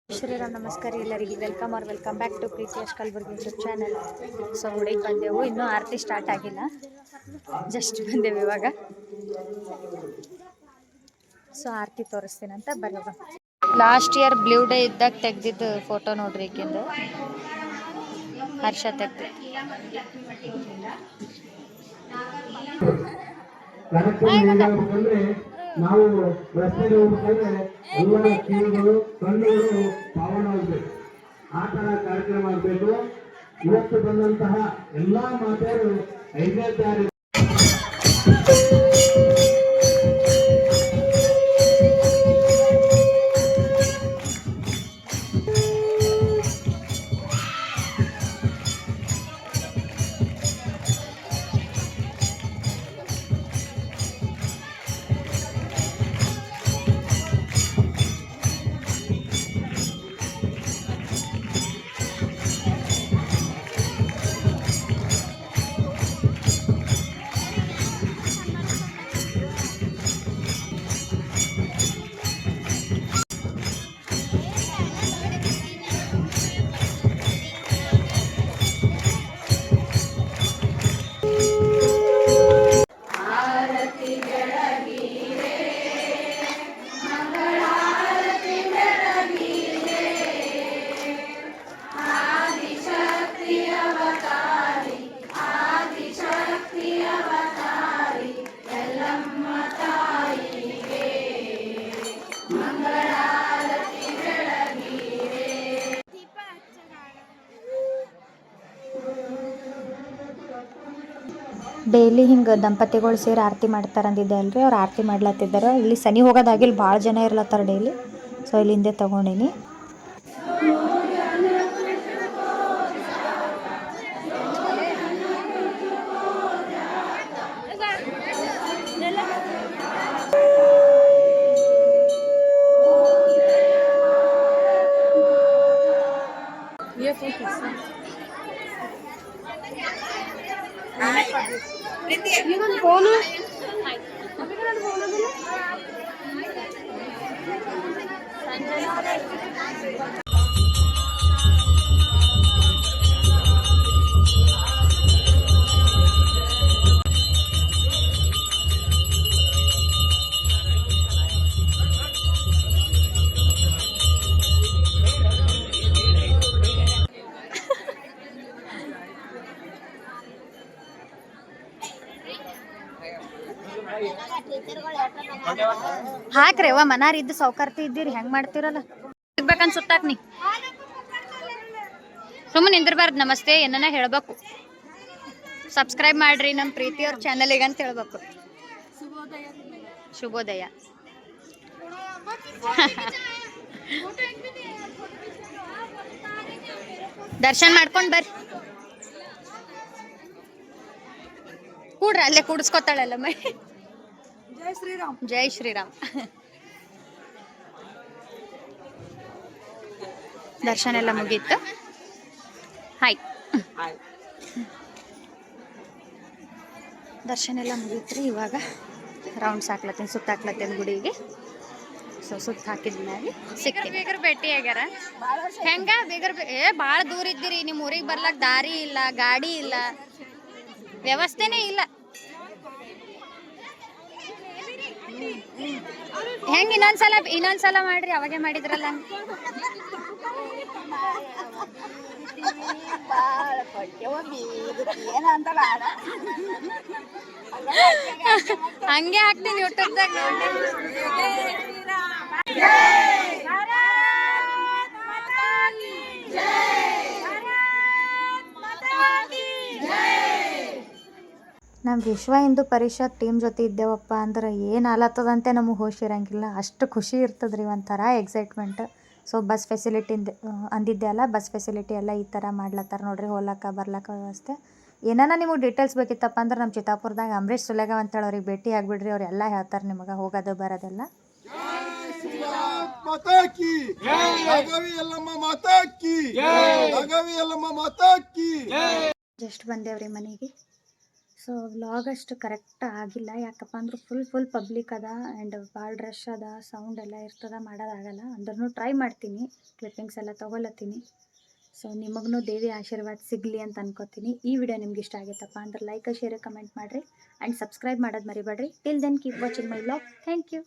ಶ್ರೀರಾಮ್ ನಮಸ್ಕಾರ ಎಲ್ಲರಿಗೆ welcome back to Preethi Kalaburagi YouTube channel. So ಹುಡುಗಿ ಬಂದೆವು, ಇನ್ನೂ ಆರತಿ ಸ್ಟಾರ್ಟ್ ಆಗಿಲ್ಲ, ಜಸ್ಟ್ ಬಂದೆವು ಇವಾಗ. ಸೊ ಆರತಿ ತೋರಿಸ್ತೀನಂತ ಬರೋದು. ಲಾಸ್ಟ್ ಇಯರ್ ಬ್ಲೂ ಡೇ ಇದ್ದಾಗ ತೆಗ್ದಿದ್ದು ಫೋಟೋ ನೋಡ್ರಿ, ಈಗಿಂದು ಹರ್ಷ ತೆಗ್ದು. ನಾವು ರಸ್ತೆಗೆ ಹೋಗ್ಬೇಕಾದ್ರೆ ಎಲ್ಲ ಕಿವಿಗಳು ಕಣ್ಣುಗಳು ಪಾವನವಾಗಬೇಕು. ಆ ತರ ಕಾರ್ಯಕ್ರಮ ಆಗಬೇಕು. ಇವತ್ತು ಬಂದಂತಹ ಎಲ್ಲಾ ಮಾತೆಯರು 5ನೇ ತಾರೀಕು ಡೈಲಿ ಹಿಂಗೆ ದಂಪತಿಗಳು ಸೇರಿ ಆರತಿ ಮಾಡ್ತಾರೆ ಅಂದಿದ್ದೆ ಅಲ್ರಿ, ಅವ್ರು ಆರತಿ ಮಾಡ್ಲತ್ತಿದ್ದಾರೆ. ಇಲ್ಲಿ ಸನಿ ಹೋಗೋದಾಗಿಲ್ಲಿ ಭಾಳ ಜನ ಇರ್ಲತ್ತಾರ ಡೈಲಿ. ಸೊ ಇಲ್ಲಿ ಹಿಂದೆ ತೊಗೊಂಡಿನಿ. ಫೋನು ಹಾಕ್ರಿ ಅವ್ವ, ಮನಾರ್ ಇದ್ದು ಸೌಕರ್ತಿ ಇದ್ದೀರಿ, ಹೆಂಗ್ ಮಾಡ್ತಿರಲ್ಲ ಸಿಗ್ಬೇಕಂತ ಸುತ್ತಾಕ್ ನೀ ಸುಮ್ಮನೆ ನಿಂದಿರ್ಬಾರ್ದು. ನಮಸ್ತೆ ಏನನ್ನ ಹೇಳ್ಬೇಕು, ಸಬ್ಸ್ಕ್ರೈಬ್ ಮಾಡ್ರಿ ನಮ್ಮ ಪ್ರೀತಿಯವ್ರ ಚಾನಲಿಗೆ ಅಂತ ಹೇಳ್ಬೇಕು. ಶುಭೋದಯ. ದರ್ಶನ್ ಮಾಡ್ಕೊಂಡ್ ಬರ್ರಿ, ಕೂಡ್ರ ಅಲ್ಲೇ ಕೂಡಿಸ್ಕೊತಾಳಲ್ಲ ಮೈ. ಜೈ ಶ್ರೀರಾಮ್. ದರ್ಶನ ಎಲ್ಲ ಮುಗೀತು. ಹಾಯ್. ದರ್ಶನ ಎಲ್ಲ ಮುಗೀತ್ರಿ. ಇವಾಗ ರೌಂಡ್ಸ್ ಹಾಕ್ಲತ್ತೀನಿ, ಸುತ್ತ ಹಾಕ್ಲತ್ತೀನಿ ಗುಡಿಗೆ. ಸೊ ಸುತ್ತ ಹಾಕಿದ್ಮೇಲೆ ಸಿಕ್ತಿ. ಬೇಗರ್ ಭೇಟಿ ಆಗ್ಯಾರ ಹೆಂಗ? ಬೇಗರ್ ಭಾಳ ದೂರ ಇದ್ದೀರಿ, ನಿಮ್ಮ ಊರಿಗೆ ಬರ್ಲಕ್ ದಾರಿ ಇಲ್ಲ, ಗಾಡಿ ಇಲ್ಲ, ವ್ಯವಸ್ಥೆನೇ ಇಲ್ಲ. ಹೆಂಗ ಇನ್ನೊಂದ್ಸಲ ಮಾಡ್ರಿ, ಅವಾಗೆ ಮಾಡಿದ್ರಲ್ಲ. ಹಂಗೆ ಹಾಕ್ತೀನಿ ಯೂಟ್ಯೂಬ್ದಾಗ ನೋಡಿ. ನಮ್ಮ ವಿಶ್ವ ಹಿಂದೂ ಪರಿಷತ್ ಟೀಮ್ ಜೊತೆ ಇದ್ದೇವಪ್ಪ ಅಂದ್ರೆ ಏನು ಆಲತ್ತದಂತೆ ನಮಗೆ ಹೋಶ್ ಇರಂಗಿಲ್ಲ. ಅಷ್ಟು ಖುಷಿ ಇರ್ತದ್ರಿ, ಒಂಥರ ಎಕ್ಸೈಟ್ಮೆಂಟ್. ಸೊ ಬಸ್ ಫೆಸಿಲಿಟಿ ಅಂದಿದ್ದೆ ಅಲ್ಲ, ಬಸ್ ಫೆಸಿಲಿಟಿ ಎಲ್ಲ ಈ ಥರ ಮಾಡ್ಲತ್ತಾರ ನೋಡ್ರಿ, ಹೋಲಕ್ಕ ಬರ್ಲಕ್ಕ ವ್ಯವಸ್ಥೆ. ಏನಾನ ನಿಮಗೆ ಡೀಟೇಲ್ಸ್ ಬೇಕಿತ್ತಪ್ಪ ಅಂದ್ರೆ ನಮ್ಮ ಚಿತ್ತಾಪುರದಾಗ ಅಂಬರೀಶ್ ಸುಲೇಗಾವ್ ಅಂತೇಳಿ ಅವ್ರಿಗೆ ಭೇಟಿ ಆಗಿಬಿಡ್ರಿ, ಅವ್ರು ಎಲ್ಲ ಹೇಳ್ತಾರೆ ನಿಮಗೆ, ಹೋಗೋದು ಬರೋದೆಲ್ಲ. ಜಸ್ಟ್ ಬಂದೇವ್ರಿ ಮನೆಗೆ. ಸೊ ವ್ಲಾಗ್ ಅಷ್ಟು ಕರೆಕ್ಟ್ ಆಗಿಲ್ಲ, ಯಾಕಪ್ಪ ಅಂದ್ರೆ ಫುಲ್ ಪಬ್ಲಿಕ್ ಅದ ಆ್ಯಂಡ್ ಭಾಳ ರಶ್ ಅದ, ಸೌಂಡ್ ಎಲ್ಲ ಇರ್ತದ, ಮಾಡೋದಾಗಲ್ಲ. ಅಂದ್ರೂ ಟ್ರೈ ಮಾಡ್ತೀನಿ, ಕ್ಲಿಪ್ಪಿಂಗ್ಸ್ ಎಲ್ಲ ತೊಗೊಳತ್ತೀನಿ. ಸೊ ನಿಮಗೂ ದೇವಿ ಆಶೀರ್ವಾದ ಸಿಗಲಿ ಅಂತ ಅನ್ಕೋತೀನಿ. ಈ ವಿಡಿಯೋ ನಿಮ್ಗೆ ಇಷ್ಟ ಆಗೈತಪ್ಪ ಅಂದ್ರೆ ಲೈಕ್, ಶೇರ್, ಕಮೆಂಟ್ ಮಾಡಿರಿ ಆ್ಯಂಡ್ ಸಬ್ಸ್ಕ್ರೈಬ್ ಮಾಡೋದು ಮರಿಬೇಡ್ರಿ. Till then keep watching my vlog. Thank you.